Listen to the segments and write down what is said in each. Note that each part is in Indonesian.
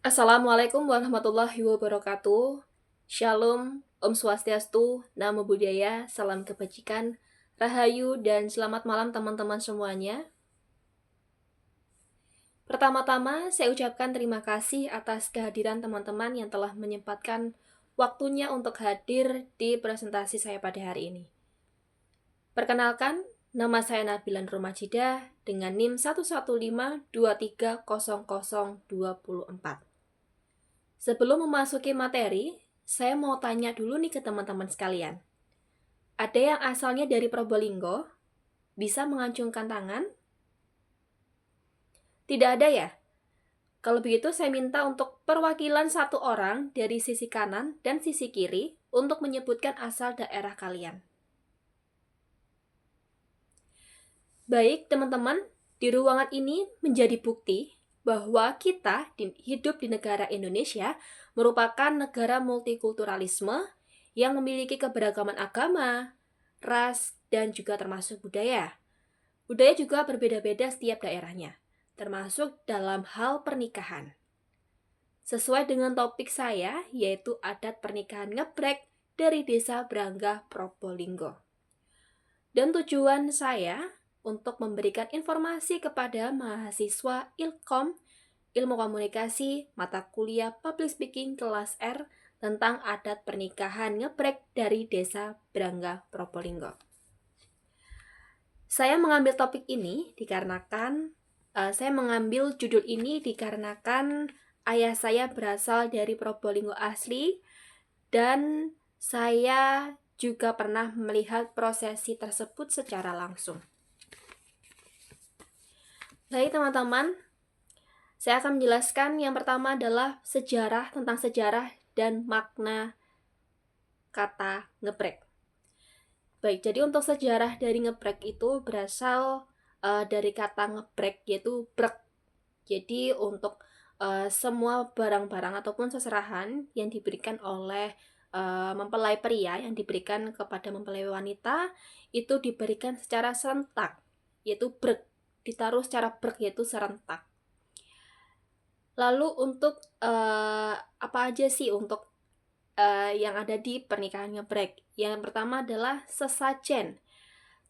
Assalamualaikum warahmatullahi wabarakatuh. Shalom, Om Swastiastu, Namo Buddhaya, salam kebajikan, Rahayu, dan selamat malam teman-teman semuanya. Pertama-tama, saya ucapkan terima kasih atas kehadiran teman-teman yang telah menyempatkan waktunya untuk hadir di presentasi saya pada hari ini. Perkenalkan, nama saya Nabila Nur Majidah dengan NIM 115230024. Sebelum memasuki materi, saya mau tanya dulu nih ke teman-teman sekalian. Ada yang asalnya dari Probolinggo? Bisa mengacungkan tangan? Tidak ada ya? Kalau begitu saya minta untuk perwakilan satu orang dari sisi kanan dan sisi kiri untuk menyebutkan asal daerah kalian. Baik teman-teman, di ruangan ini menjadi bukti bahwa kita hidup di negara Indonesia merupakan negara multikulturalisme yang memiliki keberagaman agama, ras, dan juga termasuk budaya. Budaya juga berbeda-beda setiap daerahnya, termasuk dalam hal pernikahan. Sesuai dengan topik saya, yaitu adat pernikahan ngebrek dari Desa Brangga, Probolinggo. Dan tujuan saya untuk memberikan informasi kepada mahasiswa Ilkom, Ilmu Komunikasi, mata kuliah Public Speaking kelas R tentang adat pernikahan ngebrek dari Desa Brangga, Probolinggo. Saya mengambil topik ini dikarenakan saya mengambil judul ini dikarenakan ayah saya berasal dari Probolinggo asli dan saya juga pernah melihat prosesi tersebut secara langsung. Baik teman-teman, saya akan menjelaskan yang pertama adalah tentang sejarah dan makna kata ngebrek. Baik, jadi untuk sejarah dari ngebrek itu berasal dari kata ngebrek, yaitu brek. Jadi untuk semua barang-barang ataupun seserahan yang diberikan oleh mempelai pria yang diberikan kepada mempelai wanita itu diberikan secara serentak, yaitu brek, ditaruh secara brek, yaitu serentak. Lalu untuk apa aja sih untuk yang ada di pernikahan ngebrek? Yang pertama adalah sesajen.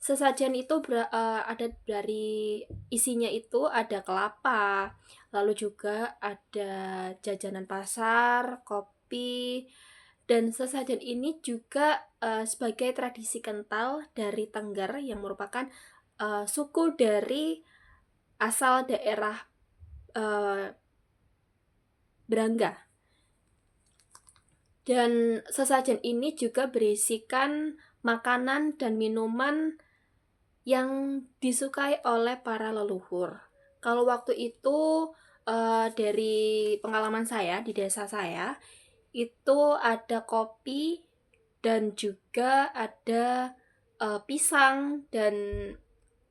Sesajen itu ada dari isinya itu ada kelapa, lalu juga ada jajanan pasar, kopi, dan sesajen ini juga sebagai tradisi kental dari Tengger yang merupakan suku dari asal daerah Brangga. Dan sesajen ini juga berisikan makanan dan minuman yang disukai oleh para leluhur. Kalau waktu itu dari pengalaman saya di desa saya, itu ada kopi dan juga ada pisang dan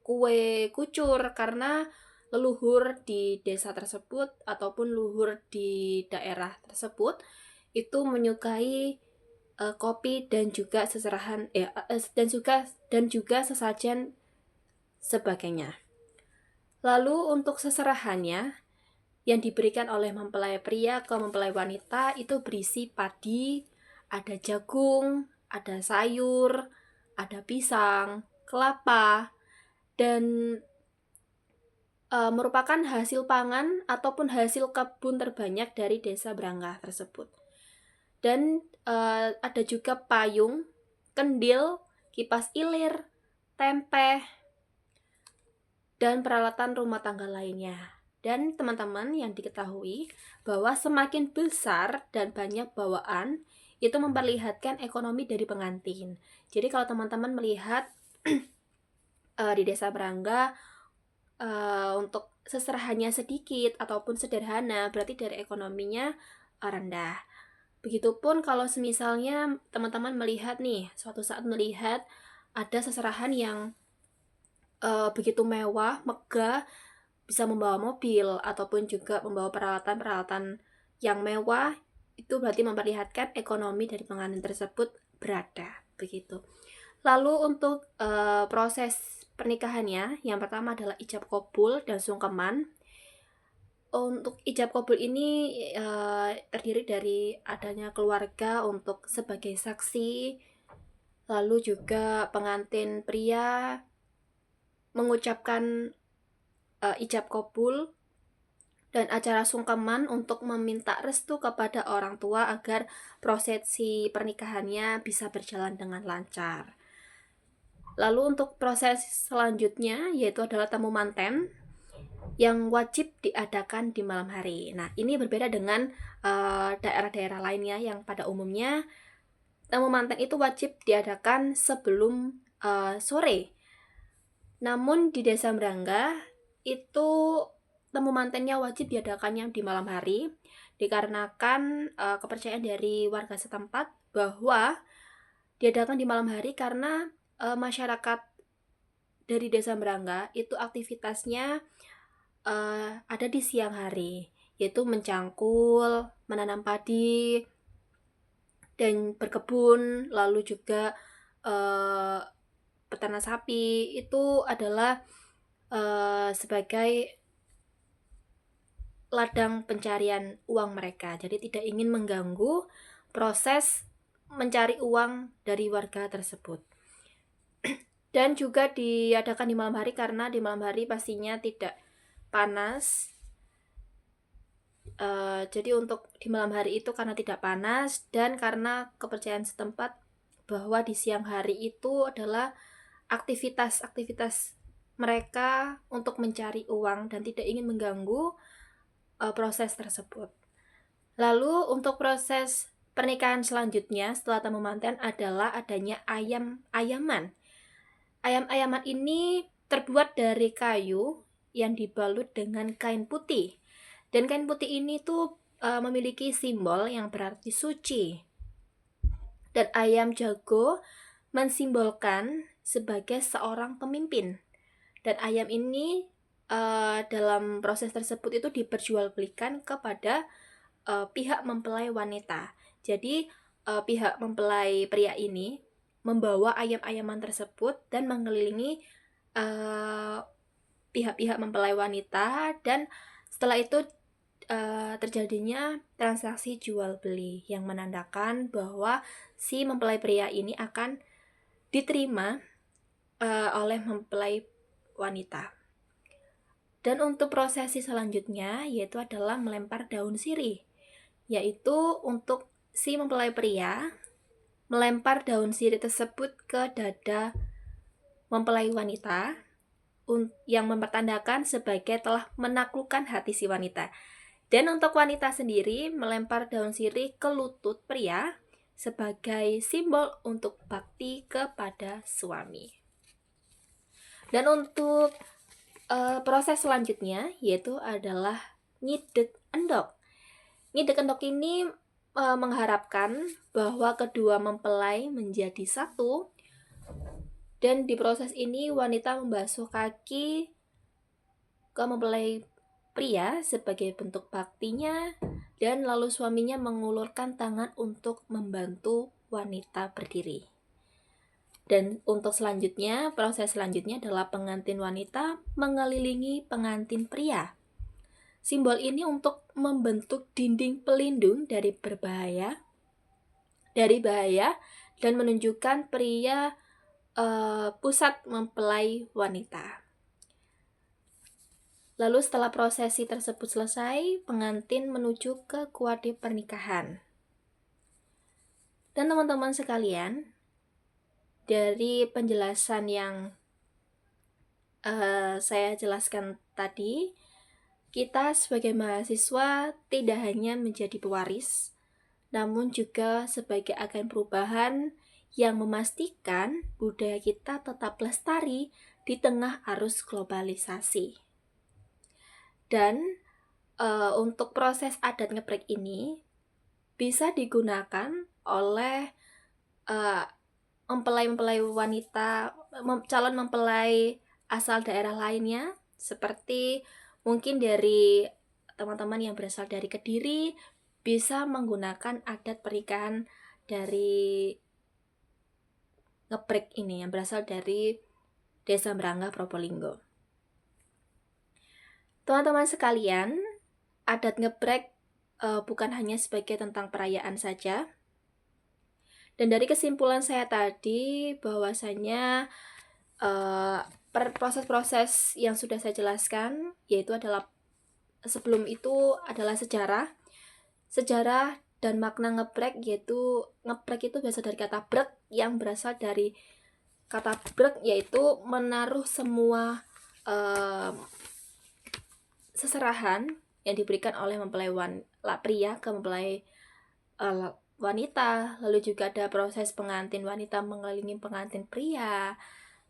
kue kucur karena leluhur di desa tersebut ataupun leluhur di daerah tersebut itu menyukai kopi dan juga dan juga sesajen sebagainya. Lalu untuk seserahannya yang diberikan oleh mempelai pria ke mempelai wanita itu berisi padi, ada jagung, ada sayur, ada pisang, kelapa, dan merupakan hasil pangan ataupun hasil kebun terbanyak dari Desa Brangga tersebut. Dan ada juga payung, kendil, kipas ilir, tempe, dan peralatan rumah tangga lainnya. Dan teman-teman yang diketahui bahwa semakin besar dan banyak bawaan itu memperlihatkan ekonomi dari pengantin. Jadi kalau teman-teman melihat di Desa Brangga untuk seserahannya sedikit ataupun sederhana, berarti dari ekonominya rendah. Begitupun kalau semisalnya teman-teman melihat nih, suatu saat melihat ada seserahan yang begitu mewah, megah, bisa membawa mobil ataupun juga membawa peralatan-peralatan yang mewah, itu berarti memperlihatkan ekonomi dari pengantin tersebut berada, begitu. Lalu untuk proses pernikahannya, yang pertama adalah ijab kabul dan sungkeman. Untuk ijab kabul ini terdiri dari adanya keluarga untuk sebagai saksi, lalu juga pengantin pria mengucapkan ijab kabul, dan acara sungkeman untuk meminta restu kepada orang tua agar prosesi pernikahannya bisa berjalan dengan lancar. Lalu untuk proses selanjutnya yaitu adalah tamu manten yang wajib diadakan di malam hari. Nah, ini berbeda dengan daerah-daerah lainnya yang pada umumnya tamu manten itu wajib diadakan sebelum sore. Namun di Desa Mrangga itu tamu mantennya wajib diadakannya di malam hari dikarenakan kepercayaan dari warga setempat bahwa diadakan di malam hari karena masyarakat dari Desa Mrangga itu aktivitasnya ada di siang hari, yaitu mencangkul, menanam padi, dan berkebun, lalu juga peternak sapi. Itu adalah sebagai ladang pencarian uang mereka. Jadi tidak ingin mengganggu proses mencari uang dari warga tersebut. Dan juga diadakan di malam hari karena di malam hari pastinya tidak panas. Jadi untuk di malam hari itu karena tidak panas dan karena kepercayaan setempat bahwa di siang hari itu adalah aktivitas mereka untuk mencari uang dan tidak ingin mengganggu proses tersebut. Lalu untuk proses pernikahan selanjutnya setelah tamu manten adalah adanya ayam-ayaman. Ayam-ayaman ini terbuat dari kayu yang dibalut dengan kain putih. Dan kain putih ini tuh memiliki simbol yang berarti suci. Dan ayam jago mensimbolkan sebagai seorang pemimpin. Dan ayam ini dalam proses tersebut itu diperjualbelikan kepada pihak mempelai wanita. Jadi pihak mempelai pria ini membawa ayam-ayaman tersebut dan mengelilingi pihak-pihak mempelai wanita, dan setelah itu terjadinya transaksi jual beli yang menandakan bahwa si mempelai pria ini akan diterima oleh mempelai wanita. Dan untuk prosesi selanjutnya yaitu adalah melempar daun sirih, yaitu untuk si mempelai pria melempar daun sirih tersebut ke dada mempelai wanita yang mempertandakan sebagai telah menaklukkan hati si wanita. Dan untuk wanita sendiri melempar daun sirih ke lutut pria sebagai simbol untuk bakti kepada suami. Dan untuk proses selanjutnya yaitu adalah nyidek endok. Nyidek endok ini mengharapkan bahwa kedua mempelai menjadi satu, dan di proses ini wanita membasuh kaki ke mempelai pria sebagai bentuk baktinya, dan lalu suaminya mengulurkan tangan untuk membantu wanita berdiri. Dan untuk selanjutnya, proses selanjutnya adalah pengantin wanita mengelilingi pengantin pria. Simbol ini untuk membentuk dinding pelindung dari bahaya dan menunjukkan pria pusat mempelai wanita. Lalu setelah prosesi tersebut selesai, pengantin menuju ke kuade pernikahan. Dan teman-teman sekalian, dari penjelasan yang saya jelaskan tadi, kita sebagai mahasiswa tidak hanya menjadi pewaris, namun juga sebagai agen perubahan yang memastikan budaya kita tetap lestari di tengah arus globalisasi. Dan untuk proses adat ngeprek ini bisa digunakan oleh mempelai wanita, calon mempelai asal daerah lainnya, seperti mungkin dari teman-teman yang berasal dari Kediri bisa menggunakan adat pernikahan dari ngeprek ini yang berasal dari Desa Mrangga, Probolinggo. Teman-teman sekalian, adat ngeprek bukan hanya sebagai tentang perayaan saja. Dan dari kesimpulan saya tadi bahwasanya proses-proses yang sudah saya jelaskan yaitu adalah sebelum itu adalah sejarah dan makna ngeprek, yaitu ngeprek itu berasal dari kata brek yang berasal dari kata brek yaitu menaruh semua seserahan yang diberikan oleh mempelai pria ke mempelai wanita. Lalu juga ada proses pengantin wanita mengelilingi pengantin pria.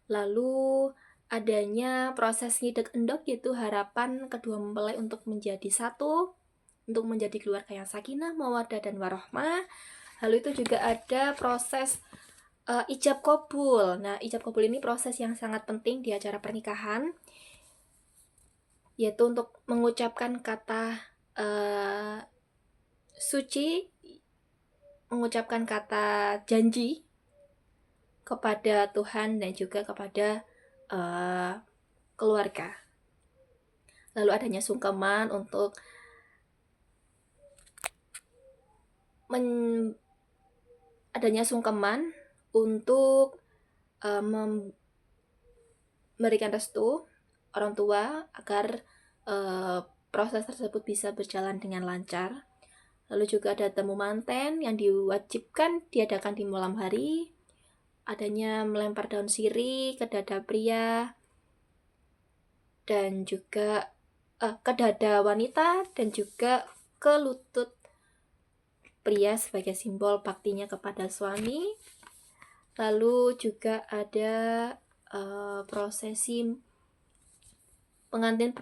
Lalu adanya proses ngidek endok, yaitu harapan kedua mempelai untuk menjadi satu, untuk menjadi keluarga yang sakinah, mawaddah, dan warohmah. Lalu itu juga ada proses ijab kabul. Nah, ijab kabul ini proses yang sangat penting di acara pernikahan, yaitu untuk mengucapkan kata suci, mengucapkan kata janji kepada Tuhan dan juga kepada keluarga. Lalu adanya sungkeman untuk memberikan restu orang tua agar proses tersebut bisa berjalan dengan lancar. Lalu juga ada temu manten yang diwajibkan diadakan di malam hari. Adanya melempar daun sirih ke dada pria dan juga ke dada wanita dan juga ke lutut pria sebagai simbol baktinya kepada suami. Lalu juga ada prosesi pengantin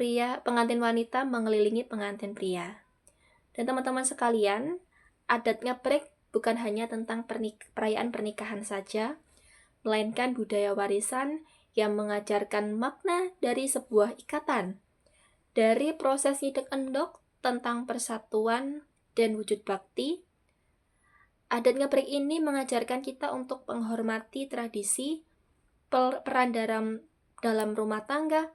wanita mengelilingi pengantin pria. Dan teman-teman sekalian, adat ngeprek bukan hanya tentang perayaan pernikahan saja, melainkan budaya warisan yang mengajarkan makna dari sebuah ikatan. Dari proses ngidek endok tentang persatuan dan wujud bakti, adat ngeprek ini mengajarkan kita untuk menghormati tradisi, peran dalam rumah tangga,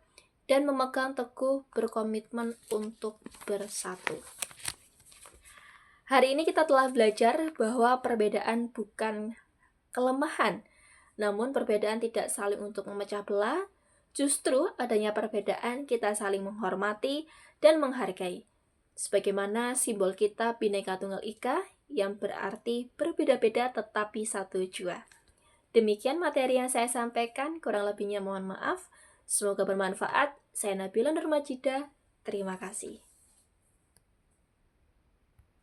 dan memegang teguh berkomitmen untuk bersatu. Hari ini kita telah belajar bahwa perbedaan bukan kelemahan, namun perbedaan tidak saling untuk memecah belah. Justru adanya perbedaan kita saling menghormati dan menghargai. Sebagaimana simbol kita Bhinneka Tunggal Ika yang berarti berbeda-beda tetapi satu jua. Demikian materi yang saya sampaikan, kurang lebihnya mohon maaf. Semoga bermanfaat. Saya Nabila Nurmajida. Terima kasih.